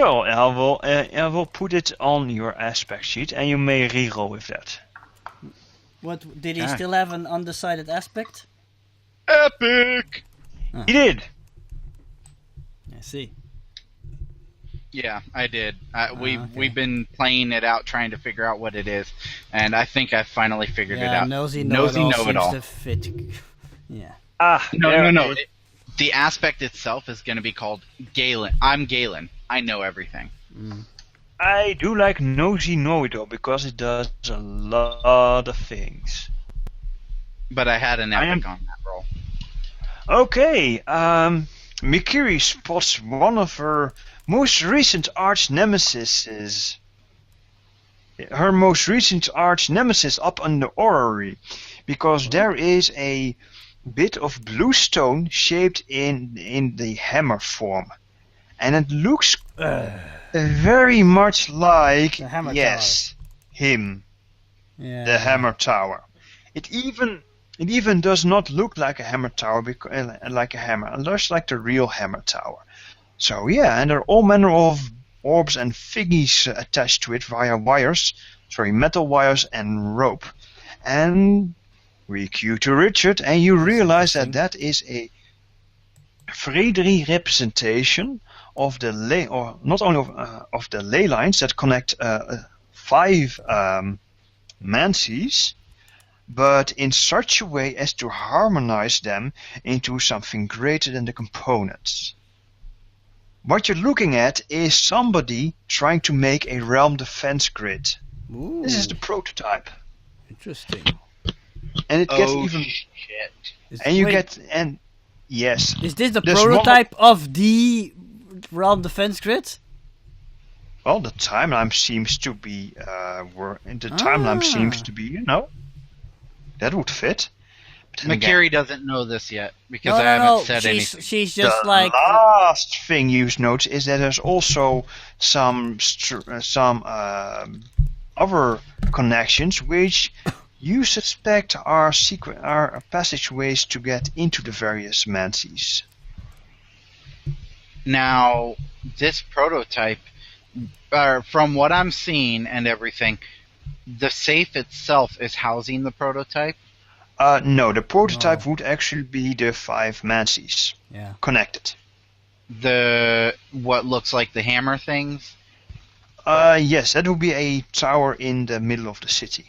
Well, I will put it on your aspect sheet, and you may reroll with that. What did he still have an undecided aspect? Epic! He did. I see. Yeah, I did. Okay. We've been playing it out, trying to figure out what it is, and I think I finally figured it out. Nosy know-it-all seems to fit. Yeah. No. The aspect itself is going to be called Galen. I'm Galen. I know everything. I do like Nosy Know-It-All because it does a lot of things. But I had an epic on that roll. Okay, Mikiri spots one of her most recent arch nemesis. Her most recent arch nemesis up on the orrery, because there is a bit of blue stone shaped in the hammer form, and it looks very much like The hammer him, Yeah. the hammer tower. It even does not look like a hammer tower, like a hammer. It looks like the real hammer tower. So yeah, and there are all manner of orbs and figgies attached to it via metal wires and rope. And we cue to Richard, and you realize that is a 3D representation of the not only of the ley lines that connect 5 mancies, but in such a way as to harmonize them into something greater than the components. What you're looking at is somebody trying to make a realm defense grid. Ooh, This is the prototype. interesting. And it gets even... Shit. Yes. Is this the There's prototype of the realm defense grid? Well, the timeline seems to be... timeline seems to be, that would fit. But then again, McCary doesn't know this yet, because I haven't said anything. She's just the like... last thing you note is that there's also some other connections which you suspect are passageways to get into the various mancies. Now, this prototype, from what I'm seeing and everything, the safe itself is housing the prototype? No, the prototype would actually be the 5 mancies connected. What looks like the hammer things? Yes, that would be a tower in the middle of the city.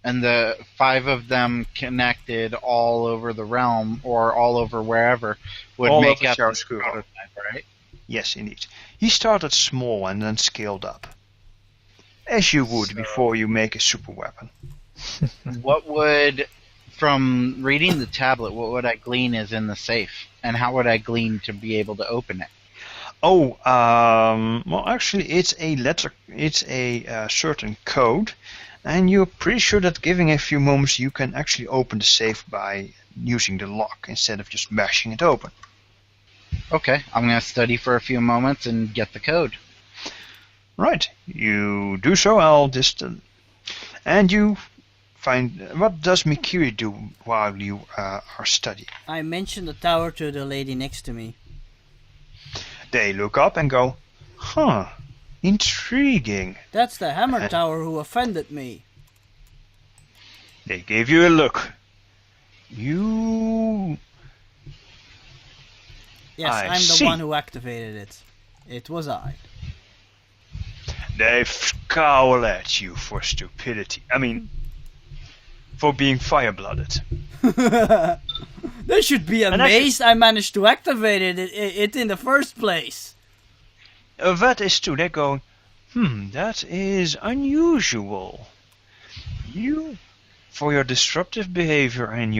And the 5 of them connected all over the realm, or all over wherever, would All make over up the Chiaroscuro. prototype, right? Yes, indeed. He started small and then scaled up. As you would before you make a super weapon. What would, from reading the tablet, what would I glean is in the safe? And how would I glean to be able to open it? Oh, well, actually, it's a certain code, and you're pretty sure that given a few moments, you can actually open the safe by using the lock instead of just mashing it open. Okay, I'm going to study for a few moments and get the code. Right, you do so. I'll just, and you find. What does Mikiri do while you are studying? I mentioned the tower to the lady next to me. They look up and go, "Huh, intriguing." That's the hammer tower who offended me. They gave you a look. You. Yes, I'm the one who activated it. It was I. They scowl at you for stupidity. I mean, for being fire-blooded. They should be amazed I managed to activate it in the first place. That is true. They're going, that is unusual. You, for your disruptive behavior and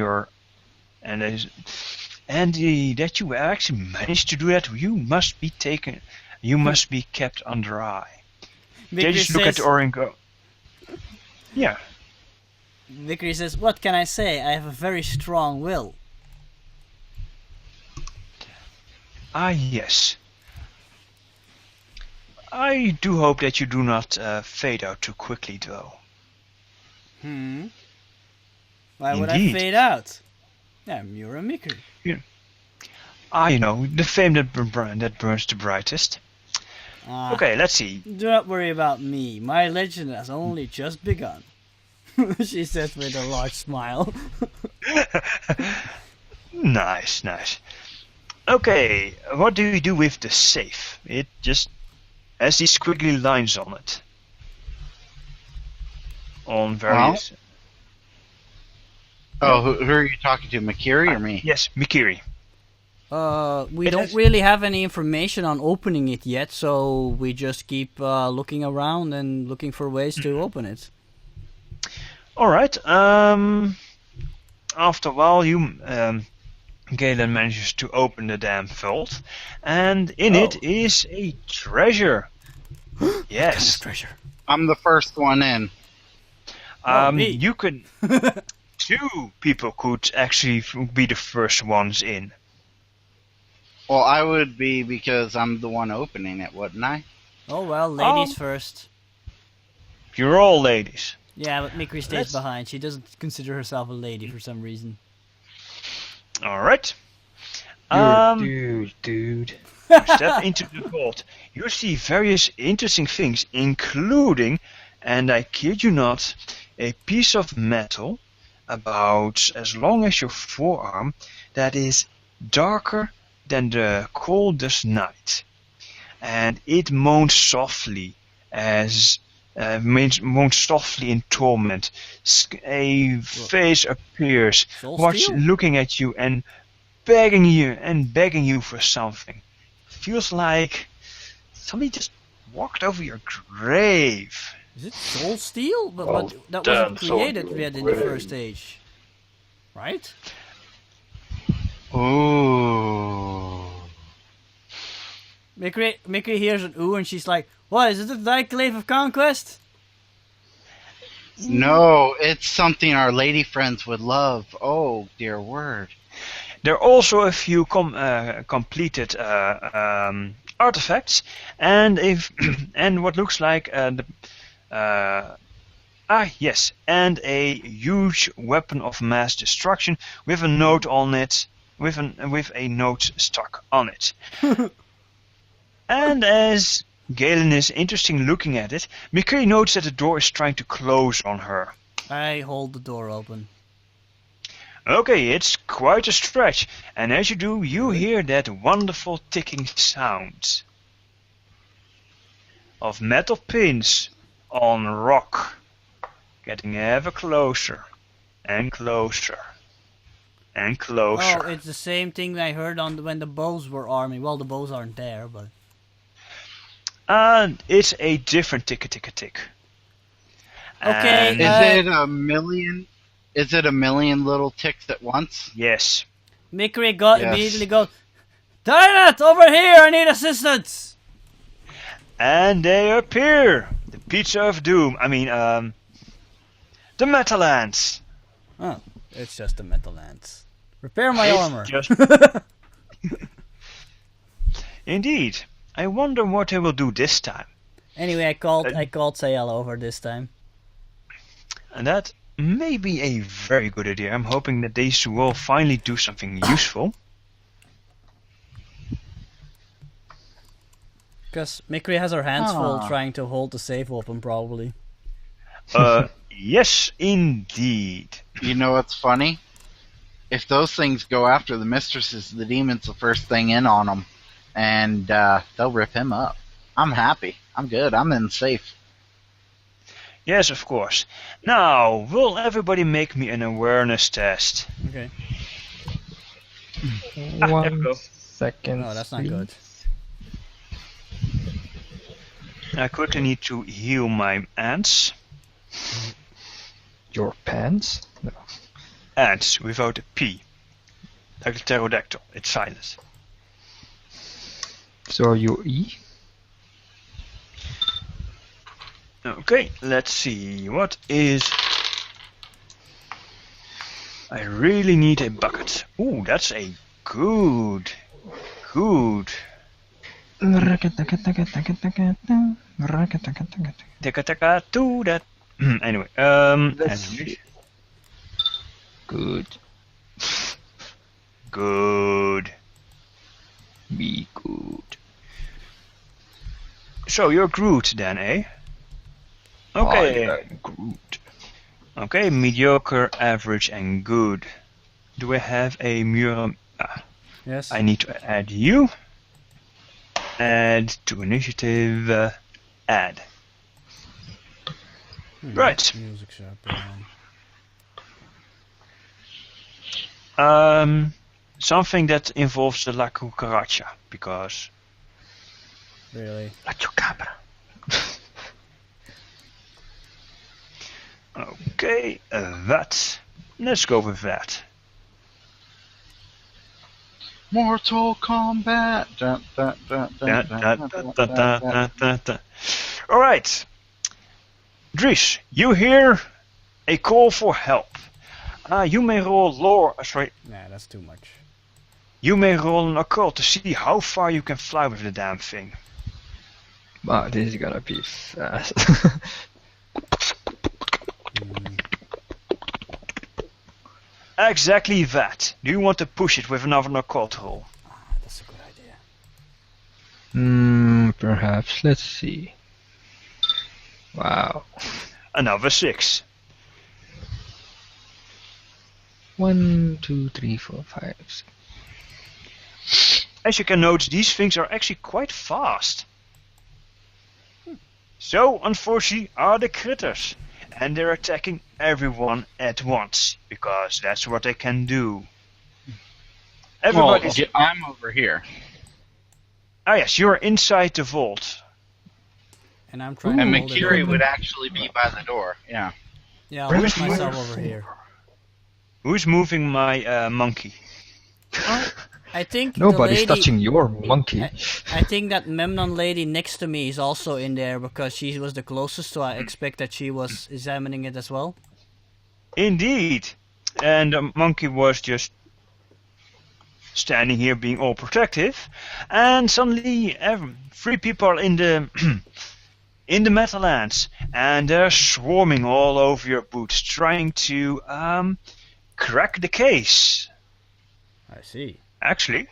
that you actually managed to do that, you must be kept under eye. They just look at Ori and go, yeah. Vickery says, what can I say? I have a very strong will. Ah, yes. I do hope that you do not fade out too quickly, though. Why would I fade out? You're a Mikiri. You know, the flame that burns the brightest. Okay, let's see. Do not worry about me. My legend has only just begun. She says with a large smile. Nice, nice. Okay, what do you do with the safe? It just has these squiggly lines on it. On various... Oh, who are you talking to, Makiri or me? Yes, Mikiri. We don't really have any information on opening it yet, so we just keep looking around and looking for ways to open it. Alright, after a while Galen manages to open the damn vault, and in it is a treasure. Yes. What kind of treasure? I'm the first one in. Me. You could... 2 people could actually be the first ones in. Well, I would be because I'm the one opening it, wouldn't I? Oh well, ladies first. You're all ladies. Yeah, but Mikri stays Let's- behind. She doesn't consider herself a lady for some reason. Alright. Dude. You step into the vault. You see various interesting things, including, and I kid you not, a piece of metal about as long as your forearm that is darker than the coldest night. And it moans softly moans softly in torment. A face appears, Soul Steel? looking at you and begging you for something. Feels like somebody just walked over your grave. Is it Soul Steel? But Well that done, wasn't created Soul yet in the Steel. first stage. Right? Ooh. Mikri hears an ooh and she's like, what, is it the Diclave of Conquest? No, it's something our lady friends would love. Oh, dear word. There are also a few completed artifacts, and and what looks like and a huge weapon of mass destruction with a note on it, with a note stuck on it. And as Galen is interested in looking at it, Mikiri notes that the door is trying to close on her. I hold the door open. Okay, it's quite a stretch, and as you do, you hear that wonderful ticking sound of metal pins on rock, getting ever closer and closer and closer. Oh, it's the same thing I heard when the bows were arming. Well, the bows aren't there, but... It's a different tick. Okay, And- Is it a million? Is it a million little ticks at once? yes. Mikri Yes. immediately goes, Dinah, over here, I need assistance! And they appear. The Pizza of Doom. The Metal Ants. Oh, it's just the metal ants. Repair my It's armor. just- Indeed. I wonder what they will do this time. Anyway, I called Sayala over this time. And that may be a very good idea. I'm hoping that these will finally do something useful. Because Mikri has her hands full trying to hold the safe open, probably. Yes, indeed. You know what's funny? If those things go after the mistresses, the demon's the first thing in on them, and they'll rip him up. I'm happy. I'm good. I'm in safe. Yes, of course. Now, will everybody make me an awareness test? Okay. there we 1 go. second. No, that's not good. I quickly need to heal my ants. Your pants? No. Ants without a P. Like the pterodactyl. It's silent. So are you E? Okay, let's see. What is... I really need a bucket. Ooh, that's a good... Taka to that. Anyway, Let's and- see. Good. Good. Be good. So you're Groot then, eh? Okay, Oh, yeah. Groot. Okay, mediocre, average, and good. Do I have a mural? Yes. I need to add you. Add to initiative. Add. Right. Music shop. Something that involves the La Cucaracha, because Really? La Chupacabra. okay, that. Let's go with that. Mortal Kombat. Dun, dun, dun, dun, dun, dun, dun. All right, Dries, you hear a call for help. You may roll lore. Sorry, Nah, that's too much. you may roll an occult to see how far you can fly with the damn thing. Wow, this is gonna be fast. Exactly that. Do you want to push it with another occult roll? That's a good idea. Perhaps. Let's see. Wow. Another 6. 1, 2, 3, 4, 5, 6. As you can note, these things are actually quite fast. So, unfortunately, are the critters. And they're attacking everyone at once, because that's what they can do. Everybody's... I'm over here. Ah yes, you're inside the vault. And I'm trying And to hold it Mikiri open. would actually be by the door. Yeah. Yeah, I'll Where's push myself my- over here. Who's moving my monkey? I think Nobody's the lady, touching your monkey. I think that Memnon lady next to me is also in there because she was the closest, so I expect that she was examining it as well. Indeed. And the monkey was just standing here being all protective. And suddenly 3 people are in the in the Metallands, and they're swarming all over your boots, trying to crack the case. I see. Actually.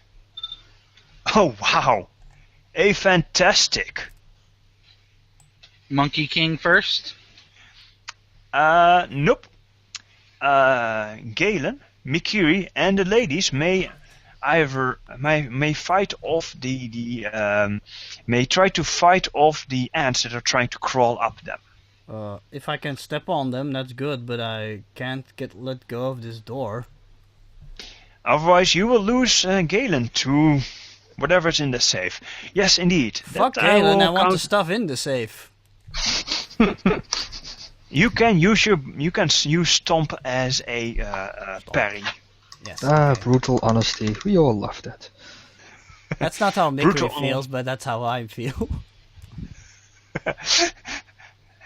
Oh wow. A fantastic. Monkey King first. Nope. Galen, Mikiri, and the ladies may fight off may try to fight off the ants that are trying to crawl up them. If I can step on them, that's good, but I can't let go of this door. Otherwise, you will lose Galen to whatever's in the safe. Yes, indeed. Fuck That Galen, I will want the count- stuff in the safe. You can use stomp as a parry. Yes. okay. Brutal honesty. We all love that. That's not how Mikiri Brutal. feels, but that's how I feel.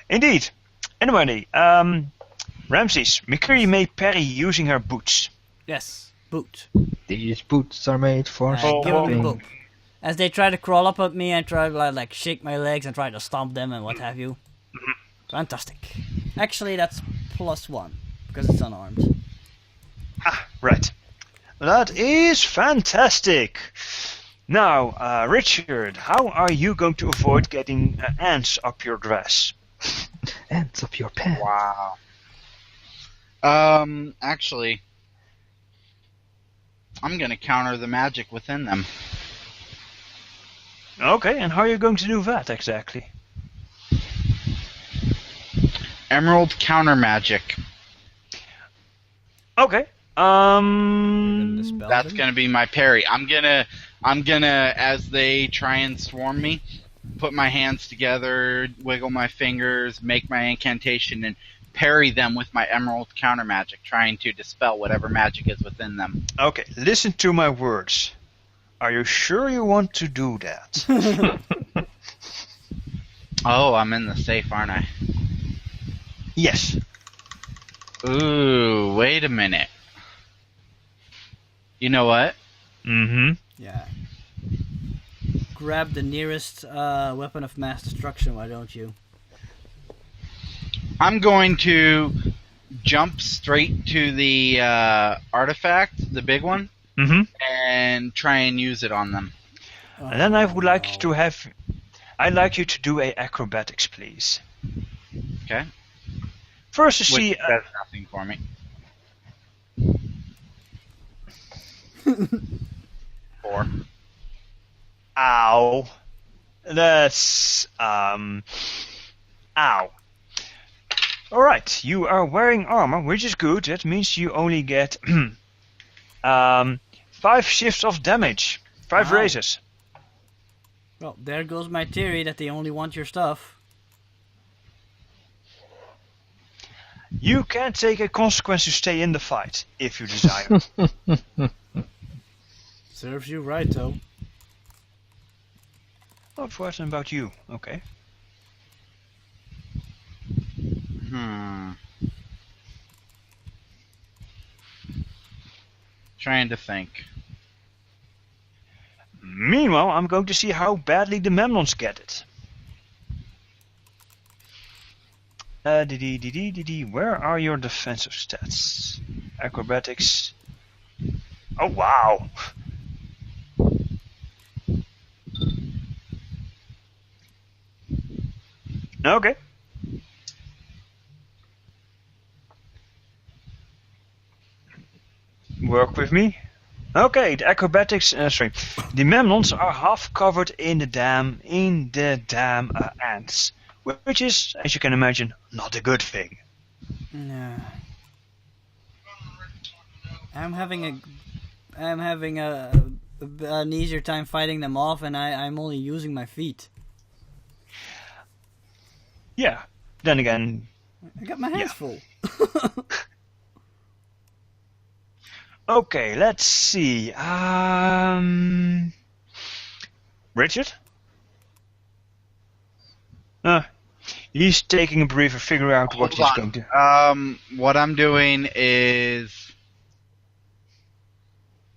Indeed. Anyway, Ramses, Mikiri may parry using her boots. Yes. Boot. These boots are made for Give him the stomping. boot. As they try to crawl up at me, I try to like shake my legs and try to stomp them and what have you. Fantastic. Actually, that's +1 because it's unarmed. Ah, right. That is fantastic. Now, Richard, how are you going to avoid getting ants up your dress? Ends up your pants. Wow. Actually, I'm gonna counter the magic within them. Okay, and how are you going to do that exactly? Emerald counter magic. Okay. Dispel That's them? gonna be my parry. I'm gonna, as they try and swarm me, put my hands together, wiggle my fingers, make my incantation, and parry them with my emerald counter magic, trying to dispel whatever magic is within them. Okay, listen to my words. Are you sure you want to do that? Oh, I'm in the safe, aren't I? Yes. Ooh, wait a minute. You know what? Mm-hmm. Yeah. Grab the nearest weapon of mass destruction, why don't you? I'm going to jump straight to the artifact, the big one, Mm-hmm. and try and use it on them. And then I would like to have I'd like you to do a acrobatics, please. Okay. First, you Which see. does nothing for me. 4. Ow. That's ow. Alright, you are wearing armor, which is good. That means you only get 5 shifts of damage. 5 Wow. raises. Well, there goes my theory that they only want your stuff. You can take a consequence to stay in the fight, if you desire. Serves you right, though. Oh, forgotten about you. Okay. Trying to think. Meanwhile, I'm going to see how badly the Memnons get it. Where are your defensive stats? Acrobatics. Oh, wow. Okay. Work with me. Okay, the acrobatics. Sorry, the Memnons are half covered in the damn ants, which is, as you can imagine, not a good thing. No. I'm having an easier time fighting them off, and I'm only using my feet. Yeah. Then again, I got my hands full. okay. Let's see. Richard. He's taking a breather, figuring out what he's going to. What I'm doing is,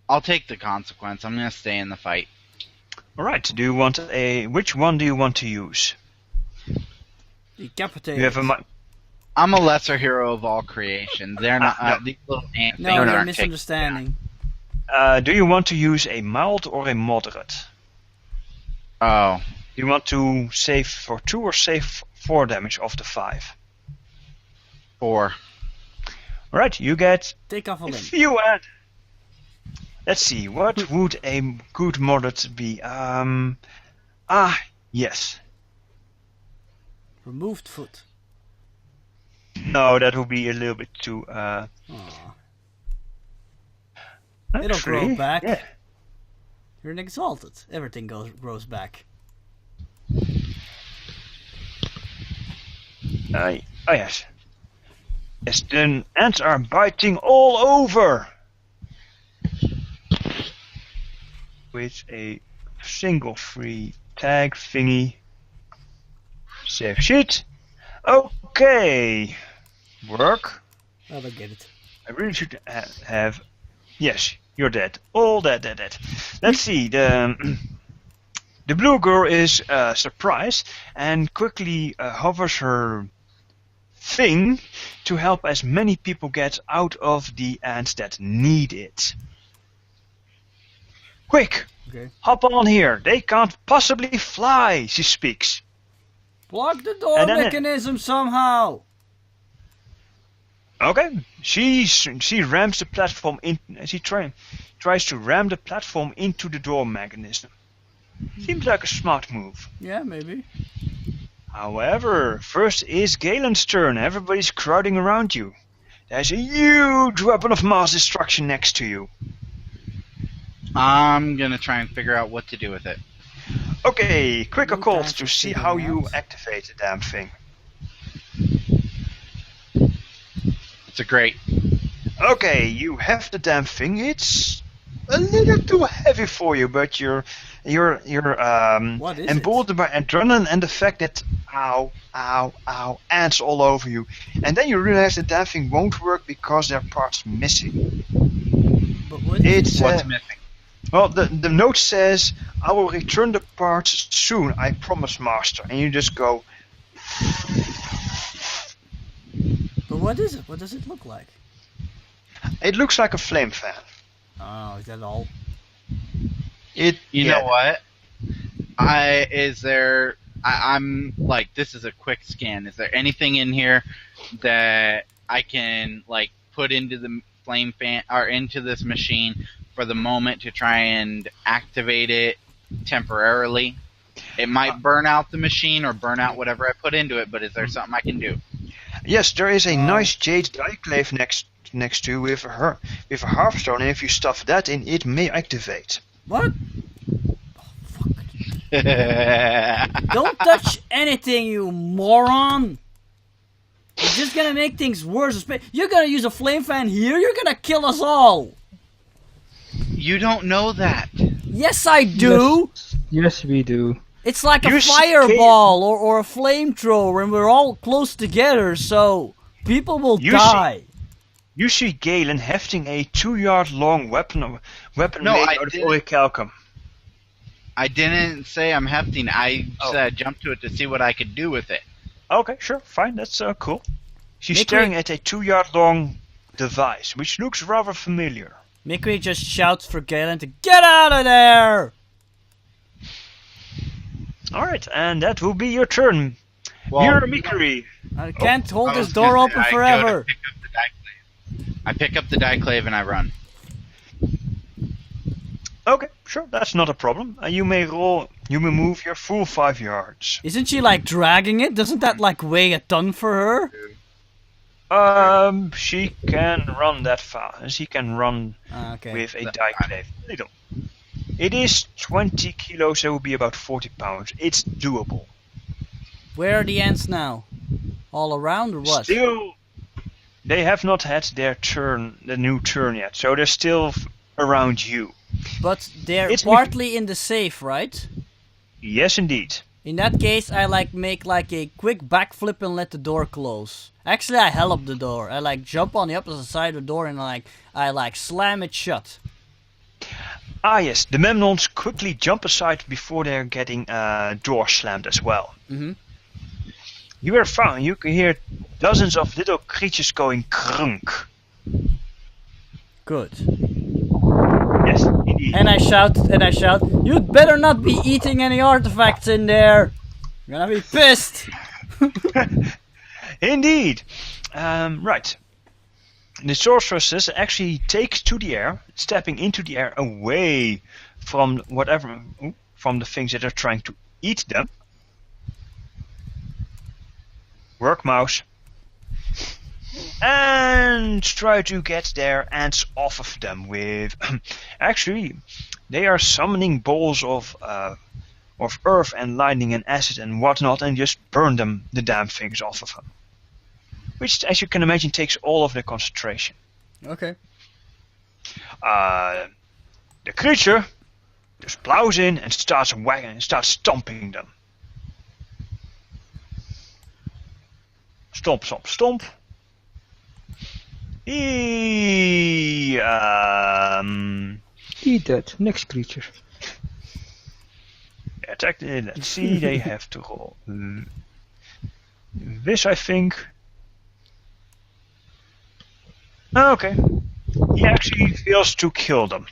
I'll take the consequence. I'm gonna stay in the fight. All right. Do you want which one do you want to use? Decapitate. You have a. I'm a lesser hero of all creation. They're not. These little ant No, things you're aren't misunderstanding. Do you want to use a mild or a moderate? Oh, Do you want to save for 2 or save 4 damage of the 5? 4. Alright, you get Take off a a limb. few let's see, what would a good moderate be? Yes. Removed foot. No, that would be a little bit too, Aw. It'll grow actually, back. Yeah. You're an exalted. Everything grows back. Oh yes. Yes, the ants are biting all over. With a single free tag thingy. Save sheet. Okay. Work. Oh, I get it. I really should have. Yes, you're dead. All dead. Let's see. The blue girl is surprised and quickly hovers her thing to help as many people get out of the ants that need it. Quick! Okay. Hop on here. They can't possibly fly, she speaks. Block the door And then mechanism somehow. Okay. She rams the platform in. She tries to ram the platform into the door mechanism. Seems like a smart move. Yeah, maybe. However, first is Galen's turn. Everybody's crowding around you. There's a huge weapon of mass destruction next to you. I'm gonna try and figure out what to do with it. Okay, quick No occult time to for see figuring how you out. activate the damn thing. It's a great. Okay, you have the damn thing. It's a little too heavy for you, but you're What is emboldened by adrenaline and the fact that ow, ants all over you, and then you realize the damn thing won't work because there are parts missing. But what is It's What's missing? well, the note says, "I will return the parts soon. I promise, Master." And you just go. But what is it? What does it look like? It looks like a flame fan. Oh, is that all? You You know what? Is there I'm like, this is a quick scan. Is there anything in here that I can like put into the flame fan or into this machine for the moment to try and activate it temporarily? It might burn out the machine or burn out whatever I put into it, but is there something I can do? Yes, there is a nice jade diclave next to with a hearthstone, and if you stuff that in, it may activate. What? Don't touch anything, you moron! You're just gonna make things worse. You're gonna use a flame fan here, you're gonna kill us all! You don't know that. Yes, I do! Yes, we do. It's like a You fireball or a flamethrower, and we're all close together, so people will die. You see Galen hefting a 2-yard long weapon No, made I out of didn't. orichalcum. I didn't say I'm hefting. I said I jumped to it to see what I could do with it. Okay, sure, fine, that's cool. She's Make staring me- at a 2-yard long device, which looks rather familiar. Mikri just shouts for Galen to get out of there! Alright, and that will be your turn. You're Mikri. I can't hold I this was door gonna open say, forever. I pick up the diclave and I run. Okay, sure, that's not a problem. You may move your full 5 yards. Isn't she like dragging it? Doesn't that like weigh a ton for her? She can run that far. She can run Okay. with a diclave. Little. It is 20 kilos, that would be about 40 pounds. It's doable. Where are the ants now? All around or what? Still, they have not had their turn, the new turn yet, so they're still around you. But they're It's partly in the safe, right? Yes, indeed. In that case, I make a quick backflip and let the door close. Actually, I help the door. I jump on the opposite side of the door and I slam it shut. Ah yes, the Memnons quickly jump aside before they're getting door slammed as well. Mm-hmm. You are found. You can hear dozens of little creatures going crunk. Good. Yes, indeed. And I shout, you'd better not be eating any artifacts in there. You're gonna be pissed. Indeed. Right. The sorceress actually takes to the air, stepping into the air away from from the things that are trying to eat them. Work, mouse. And try to get their ants off of them with... Actually, they are summoning balls of earth and lightning and acid and whatnot and just burn the damn things off of them. Which, as you can imagine, takes all of their concentration. Okay. The creature just plows in and starts stomping them. Stomp, stomp, stomp. Eat that. Next creature. Attack. Let's see. They have to roll this, I think. Okay. He actually fails to kill them.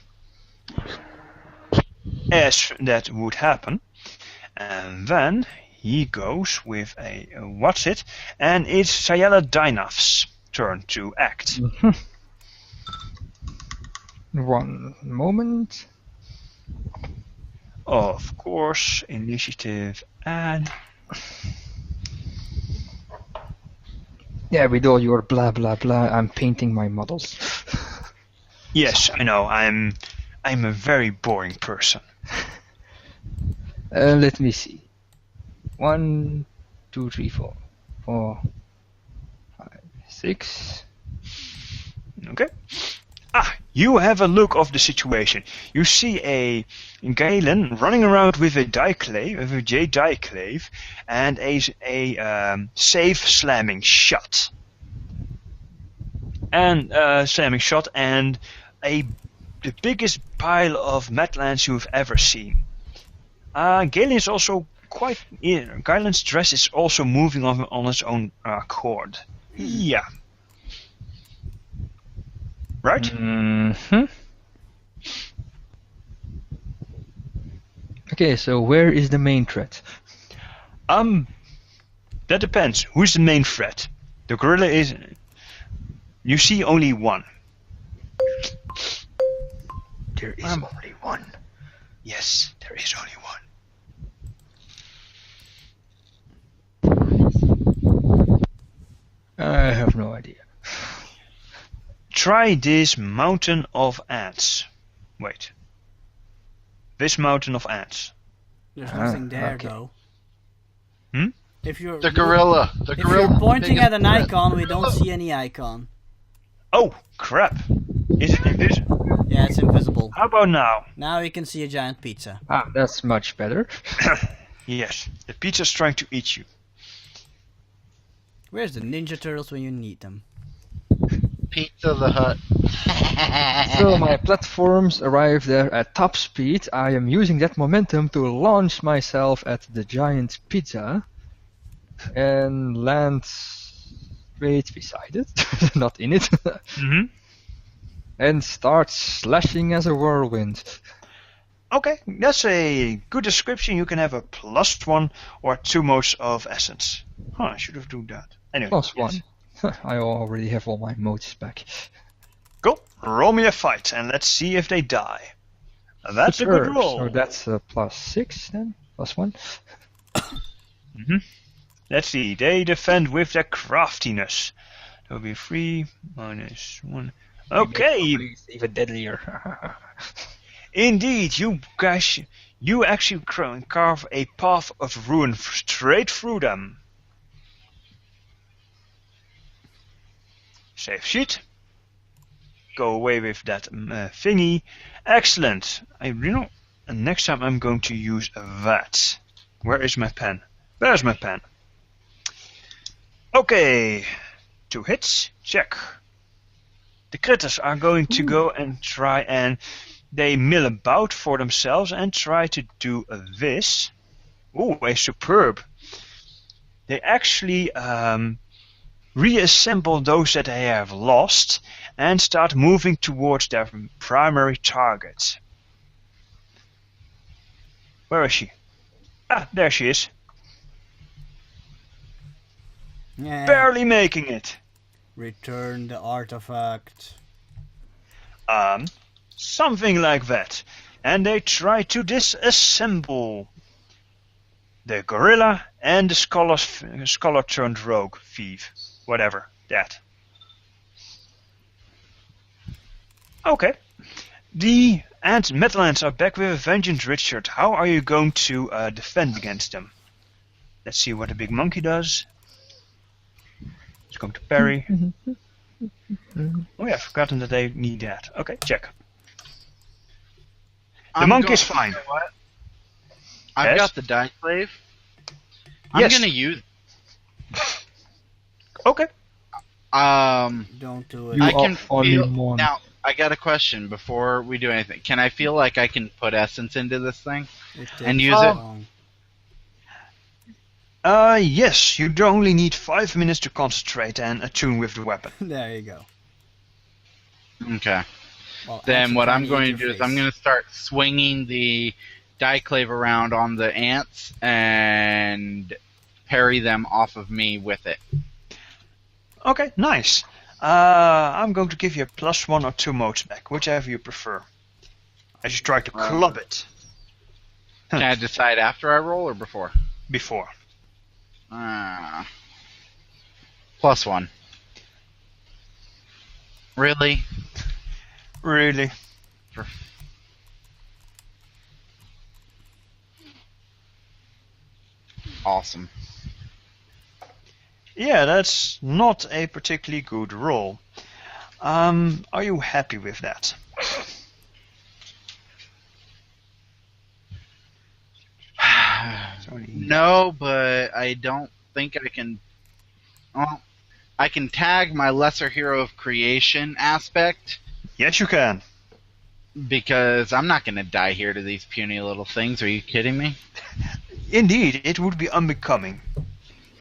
As that would happen. And then he goes with a what's it? And it's Sayala Dynaf's turn to act. One moment. Of course, initiative and... Yeah, with all your blah blah blah, I'm painting my models. Yes, I know. I'm a very boring person. Let me see. 1, 2, 3, 4, 4, 5, 6. Okay. You have a look of the situation. You see a Galen running around with a diclave, with a jade diclave, and a safe slamming shut. And the biggest pile of Metlands you've ever seen. Galen is also Galen's dress is also moving on its own accord. Yeah. Right? Mm-hmm. Okay, so where is the main threat? That depends. Who's the main threat? The gorilla is... You see only one. There is only one. Yes, there is only one. I have no idea. Try this mountain of ants. Wait. This mountain of ants. There's nothing there, okay. though. Hmm? If you're The gorilla. The if gorilla. you're pointing biggest at an threat. icon, we don't see any icon. Oh, crap. Is it invisible? Yeah, it's invisible. How about now? Now you can see a giant pizza. Ah, that's much better. Yes, the pizza's trying to eat you. Where's the Ninja Turtles when you need them? Pizza the Hut. So my platforms arrive there at top speed. I am using that momentum to launch myself at the giant pizza and land straight beside it, not in it, Mm-hmm. and start slashing as a whirlwind. Okay, that's a good description. You can have a +1 or 2 modes of essence. I should have done that. Anyway, Plus yes. 1. I already have all my modes back. Go, roll me a fight and let's see if they die. That's a good Sure, roll. So that's +6 then, +1. Mm-hmm. Let's see, they defend with their craftiness. That will be 3 minus 1. Okay, It's even deadlier. indeed, you guys, you actually carve a path of ruin straight through them. Save sheet. Go away with that thingy. Excellent. And next time I'm going to use that. Where is my pen? There's my pen. Okay. 2 hits. Check. The critters are going to go and try and they mill about for themselves and try to do this. Ooh, a superb. They actually reassemble those that they have lost and start moving towards their primary target. Where is she? Ah, there she is. Yeah. Barely making it. Return the artifact. Something like that. And they try to disassemble the gorilla and the scholar turned rogue thief. Whatever, that. Okay. The Metal Ants are back with a vengeance, Richard. How are you going to defend against them? Let's see what the big monkey does. It's going to parry. Oh yeah, I've forgotten that they need that. Okay, check. The monkey's fine. You know what? I've Yes? got the die slave. Yes. I'm gonna use. Okay. Don't do it. You I can are feel only one. now. I got a question before we do anything. Can I feel like I can put essence into this thing? It takes and use so it? long. Yes, you only need 5 minutes to concentrate and attune with the weapon. There you go. Okay. Well, Then actually what trying I'm to going eat to your do is face. I'm going to start swinging the diclave around on the ants and parry them off of me with it. Okay, nice. I'm going to give you a +1 or 2 modes back, whichever you prefer. As you try to club it Can I decide after I roll or before? before. +1. Really? Really? Awesome. Yeah, that's not a particularly good roll. Are you happy with that? No, but I don't think I can. Well, I can tag my lesser hero of creation aspect Yes, you can. because I'm not going to die here to these puny little things. Are you kidding me? Indeed, it would be unbecoming.